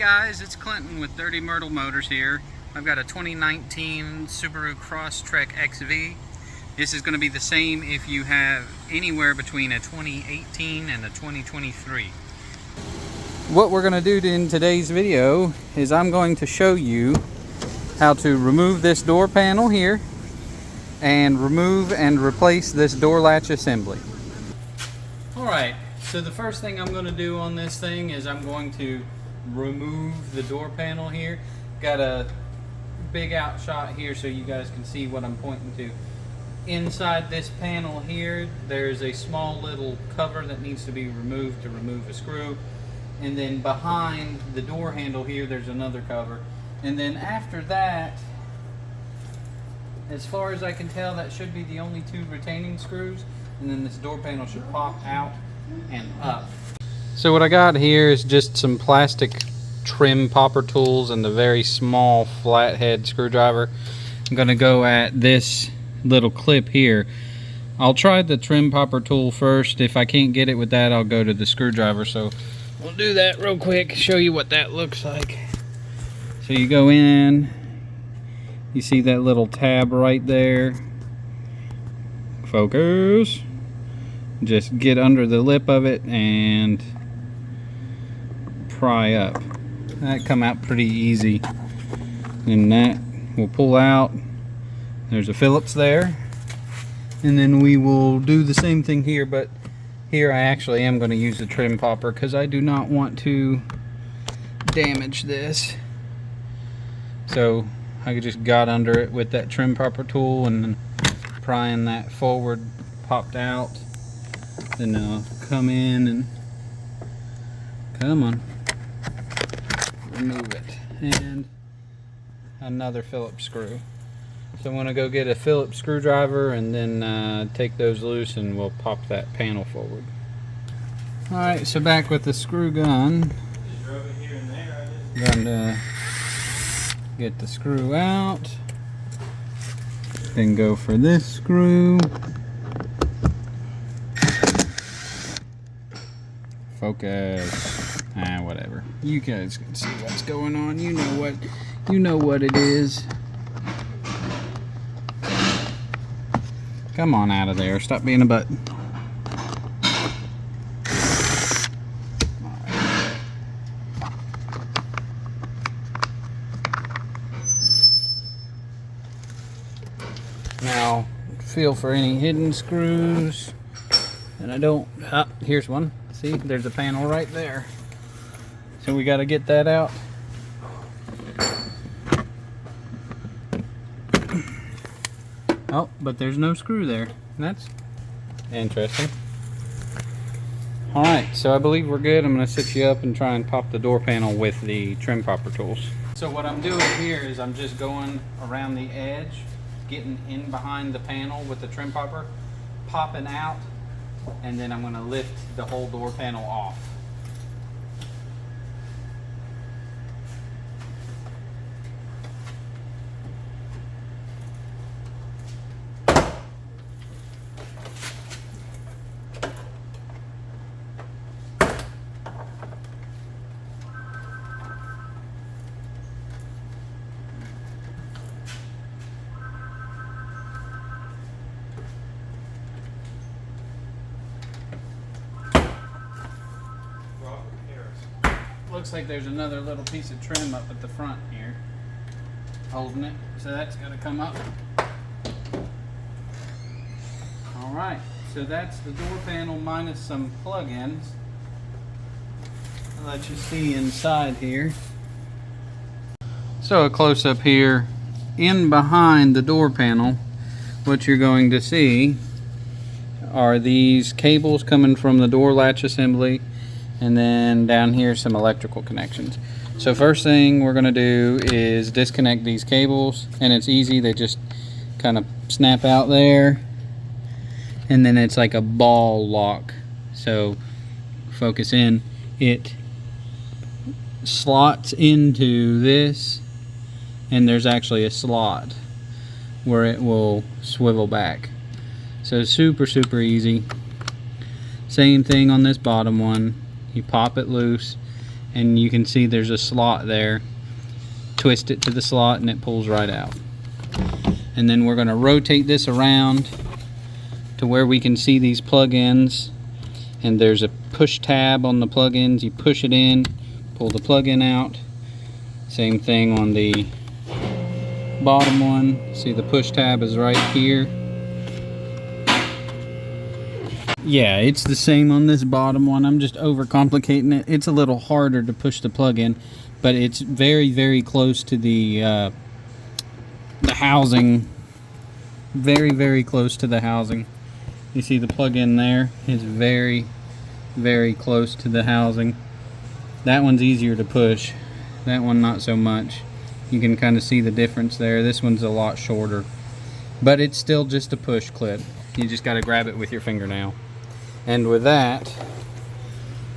guys, it's Clinton with Dirty Myrtle Motors here. I've got a 2019 Subaru Crosstrek XV. This is going to be the same if you have anywhere between a 2018 and a 2023. What we're going to do in today's video is I'm going to show you how to remove this door panel here and remove and replace this door latch assembly. Alright, so the first thing I'm going to do on this thing is I'm going to remove the door panel here. Got a big out shot here so you guys can see what I'm pointing to. Inside this panel here, there's a small little cover that needs to be removed to remove a screw. And then behind the door handle here, there's another cover. And then after that, as far as I can tell, that should be the only two retaining screws. And then this door panel should pop out and up. So what I got here is just some plastic trim popper tools and the very small flathead screwdriver. I'm going to go at this little clip here. I'll try the trim popper tool first. If I can't get it with that, I'll go to the screwdriver. So we'll do that real quick, show you what that looks like. So you go in, you see that little tab right there. Focus. Just get under the lip of it and pry up. That come out pretty easy. And that will pull out. There's a Phillips there. And then we will do the same thing here, but here I actually am going to use the trim popper because I do not want to damage this. So I just got under it with that trim popper tool and then prying that forward, popped out. Then I'll come in and come on, remove it, and another Phillips screw. So I'm going to go get a Phillips screwdriver and then take those loose and we'll pop that panel forward. Alright, so back with the screw gun. Going to get the screw out. Then go for this screw. Focus. Whatever. You guys can see what's going on. You know what it is. Come on out of there. Stop being a butt. Right. Now, feel for any hidden screws. And I don't. Ah, here's one. See, there's a panel right there. So we got to get that out. Oh, but there's no screw there. That's interesting. Alright, so I believe we're good. I'm going to sit you up and try and pop the door panel with the trim popper tools. So what I'm doing here is I'm just going around the edge, getting in behind the panel with the trim popper, popping out, and then I'm going to lift the whole door panel off. Looks like there's another little piece of trim up at the front here holding it, so that's going to come up. Alright, so that's the door panel minus some plug-ins. I'll let you see inside here. So a close-up here. In behind the door panel, what you're going to see are these cables coming from the door latch assembly. And then down here some electrical connections. So first thing we're going to do is disconnect these cables, and it's easy. They just kind of snap out there, and then it's like a ball lock. So focus in, it slots into this, and there's actually a slot where it will swivel back. So super easy. Same thing on this bottom one. You pop it loose and you can see there's a slot there. Twist it to the slot and it pulls right out. And then we're going to rotate this around to where we can see these plug-ins, and there's a push tab on the plug-ins. You push it in, pull the plug-in out. Same thing on the bottom one. See, the push tab is right here. Yeah, it's the same on this bottom one. I'm just overcomplicating it. It's a little harder to push the plug in, but it's very close to the housing. Very close to the housing. You see the plug in there is very close to the housing. That one's easier to push. That one not so much. You can kind of see the difference there. This one's a lot shorter, but it's still just a push clip. You just got to grab it with your fingernail. And with that,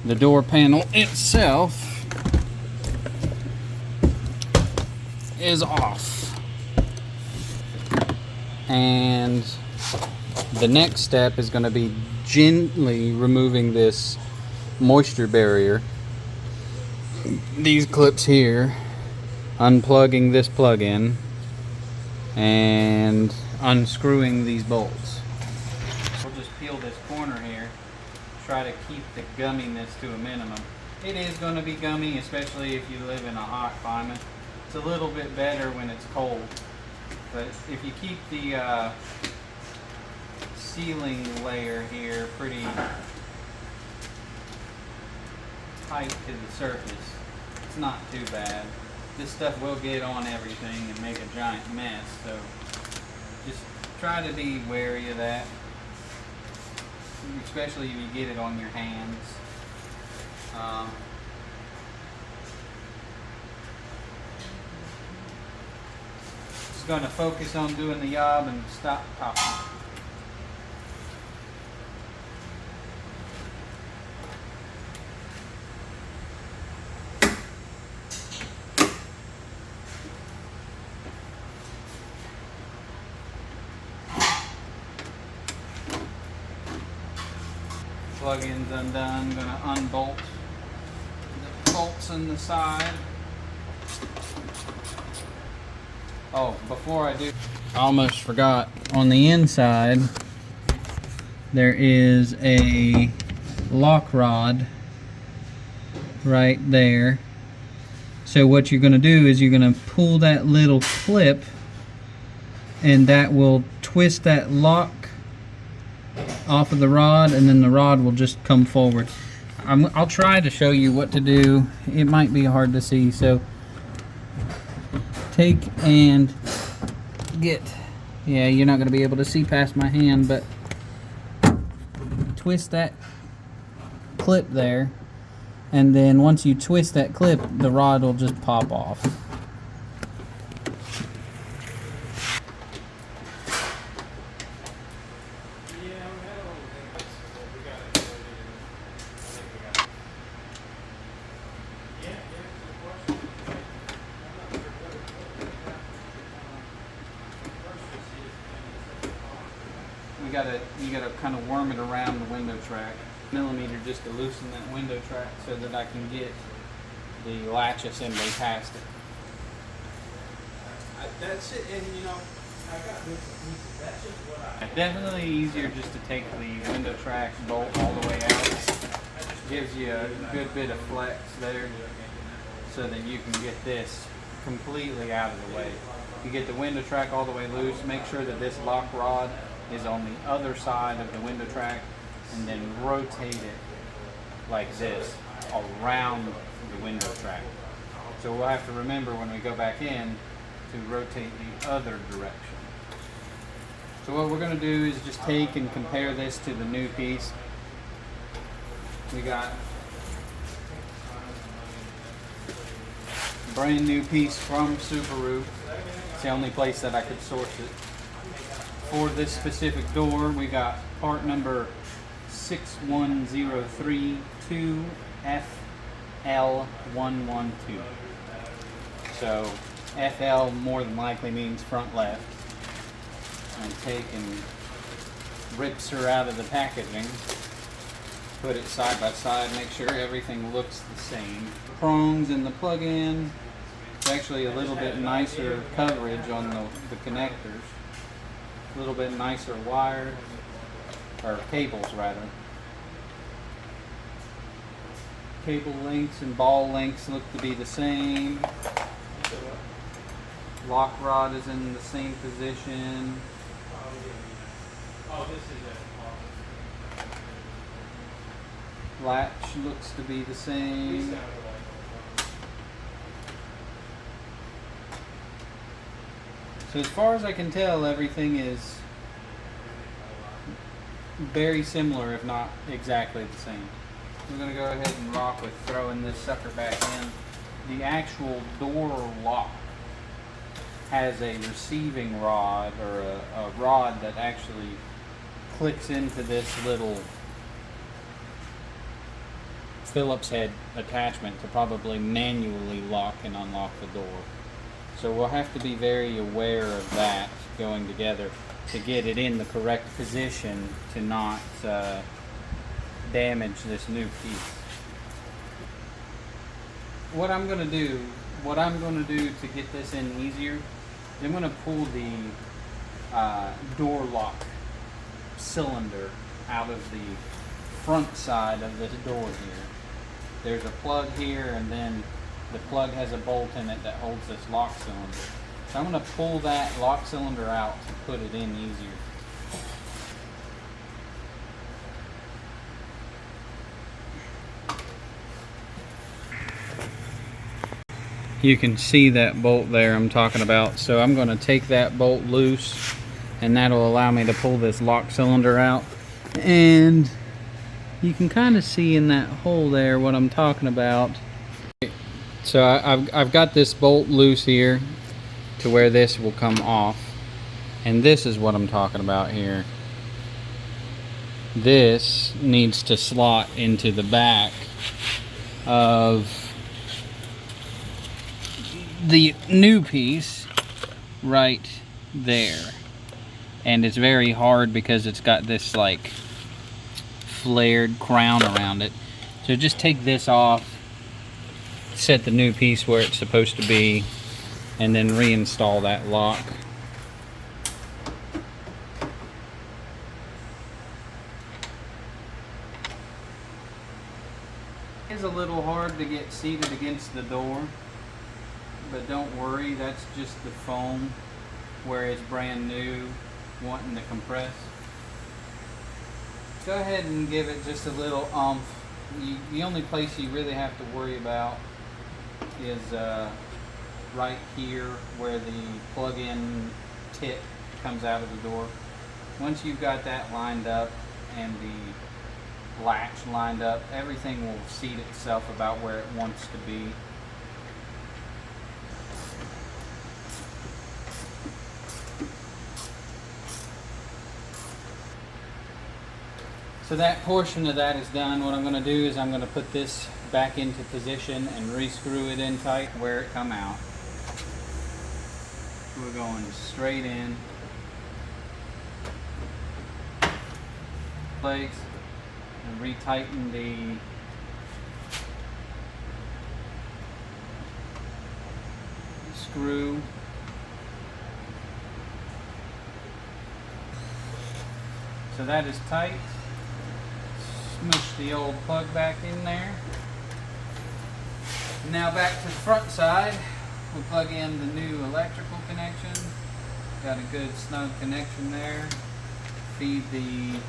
the door panel itself is off. And the next step is going to be gently removing this moisture barrier. These clips here, unplugging this plug-in, and unscrewing these bolts. We'll just peel this corner here, try to keep the gumminess to a minimum. It is going to be gummy, especially if you live in a hot climate. It's a little bit better when it's cold, but if you keep the sealing layer here pretty tight to the surface, it's not too bad. This stuff will get on everything and make a giant mess, so just try to be wary of that, especially if you get it on your hands. Just going to focus on doing the job and stop talking. Plug-in's undone. I'm going to unbolt the bolts on the side. Oh, before I do, I almost forgot. On the inside, there is a lock rod right there. So what you're going to do is you're going to pull that little clip, and that will twist that lock off of the rod, and then the rod will just come forward. I'll try to show you what to do. It might be hard to see, so take and get, yeah, you're not going to be able to see past my hand, but twist that clip there, and then once you twist that clip, the rod will just pop off. You gotta kind of worm it around the window track. Millimeter just to loosen that window track so that I can get the latch assembly past it. That's it, and you know, I got this. That's just what I. Definitely easier just to take the window track bolt all the way out. Gives you a good bit of flex there so that you can get this completely out of the way. You get the window track all the way loose, make sure that this lock rod is on the other side of the window track, and then rotate it like this around the window track. So we'll have to remember when we go back in to rotate the other direction. So what we're going to do is just take and compare this to the new piece. We got a brand new piece from Subaru. It's the only place that I could source it. For this specific door, we got part number 61032FL112. So FL more than likely means front left. And take and rips her out of the packaging. put it side by side, make sure everything looks the same. Prongs in the plug-in. It's actually a little bit nicer coverage on the connectors. A little bit nicer wires, or cables rather. Cable lengths and ball lengths look to be the same. Lock rod is in the same position. Oh, this is it. Latch looks to be the same. So as far as I can tell, everything is very similar, if not exactly the same. We're going to go ahead and rock with throwing this sucker back in. The actual door lock has a receiving rod, or a rod that actually clicks into this little Phillips head attachment to probably manually lock and unlock the door. So we'll have to be very aware of that going together to get it in the correct position to not damage this new piece. What I'm going to do to get this in easier, I'm going to pull the door lock cylinder out of the front side of this door here. There's a plug here, and then the plug has a bolt in it that holds this lock cylinder. So I'm going to pull that lock cylinder out to put it in easier. You can see that bolt there I'm talking about. So I'm going to take that bolt loose, and that'll allow me to pull this lock cylinder out. And you can kind of see in that hole there what I'm talking about. So I've got this bolt loose here to where this will come off, and this is what I'm talking about here. This needs to slot into the back of the new piece right there, and it's very hard because it's got this like flared crown around it. So just take this off, set the new piece where it's supposed to be, and then reinstall that lock. It's a little hard to get seated against the door, but don't worry, that's just the foam where it's brand new wanting to compress. Go ahead and give it just a little oomph. The only place you really have to worry about is right here where the plug-in tip comes out of the door. Once you've got that lined up and the latch lined up, everything will seat itself about where it wants to be. So that portion of that is done. What I'm going to do is I'm going to put this back into position and re-screw it in tight where it come out. We're going straight in. Place and retighten the screw. So that is tight. Smush the old plug back in there. Now back to the front side, we'll plug in the new electrical connection. Got a good snug connection there. Feed the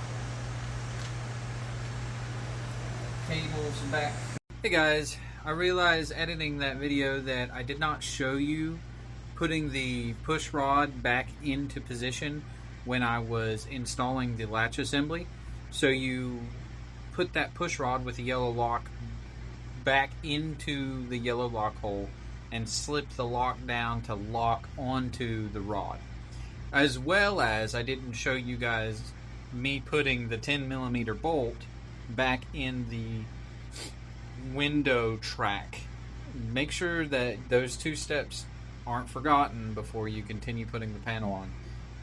cables back. Hey guys, I realized editing that video that I did not show you putting the push rod back into position when I was installing the latch assembly. So you put that push rod with the yellow lock back into the yellow lock hole and slip the lock down to lock onto the rod. As well as I didn't show you guys me putting the 10mm bolt back in the window track. Make sure that those two steps aren't forgotten before you continue putting the panel on.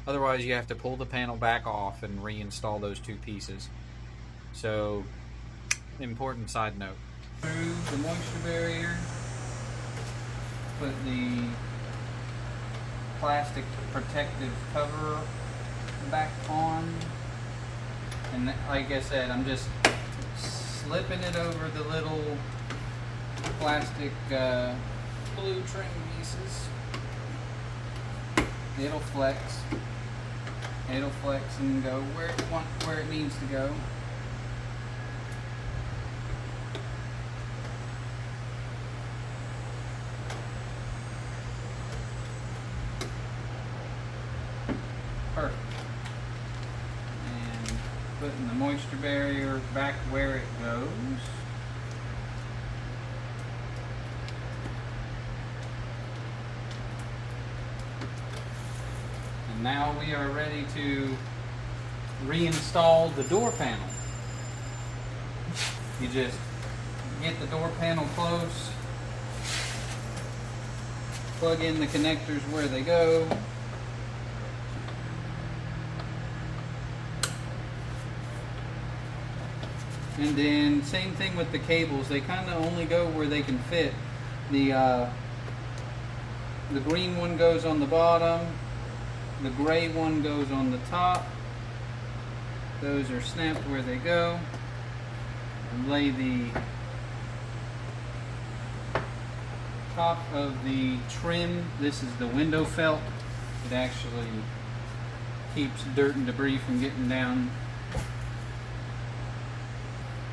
Otherwise you have to pull the panel back off and reinstall those two pieces. So important side note. Remove the moisture barrier. Put the plastic protective cover back on. And like I said, I'm just slipping it over the little plastic blue trim pieces. It'll flex. It'll flex and go where it needs to go. Perfect. And putting the moisture barrier back where it goes. And now we are ready to reinstall the door panel. You just get the door panel close, plug in the connectors where they go. And then same thing with the cables. They kind of only go where they can fit. The green one goes on the bottom. The gray one goes on the top. Those are snapped where they go. And lay the top of the trim. This is the window felt. It actually keeps dirt and debris from getting down.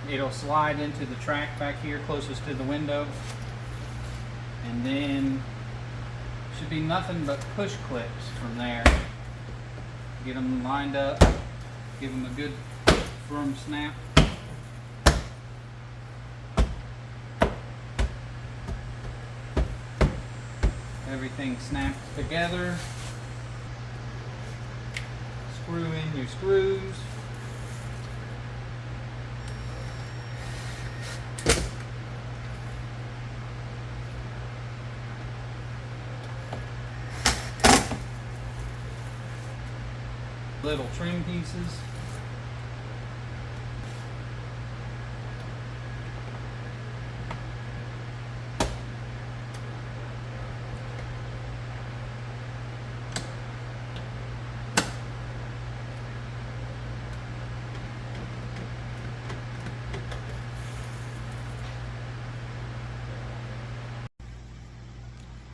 It'll slide into the track back here closest to the window. And then should be nothing but push clips from there. Get them lined up, give them a good firm snap. Everything snaps together. Screw in your screws. Little trim pieces.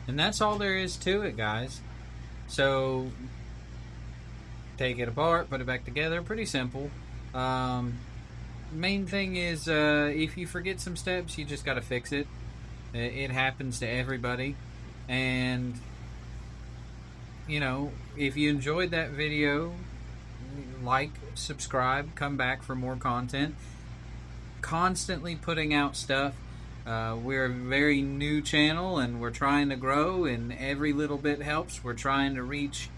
And that's all there is to it, guys. So take it apart, put it back together. Pretty simple. Main thing is if you forget some steps, you just got to fix it. It happens to everybody. And you know, if you enjoyed that video, like, subscribe, come back for more content. Constantly putting out stuff. We're a very new channel and we're trying to grow, and every little bit helps. We're trying to reach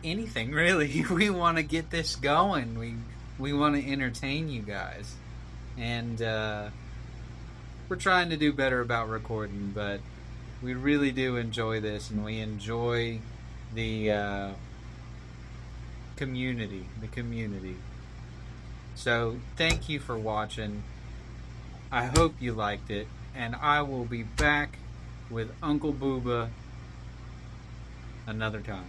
anything, really. We want to get this going. We want to entertain you guys, and we're trying to do better about recording, but we really do enjoy this, and we enjoy the community. So thank you for watching. I hope you liked it, and I will be back with Uncle Booba another time.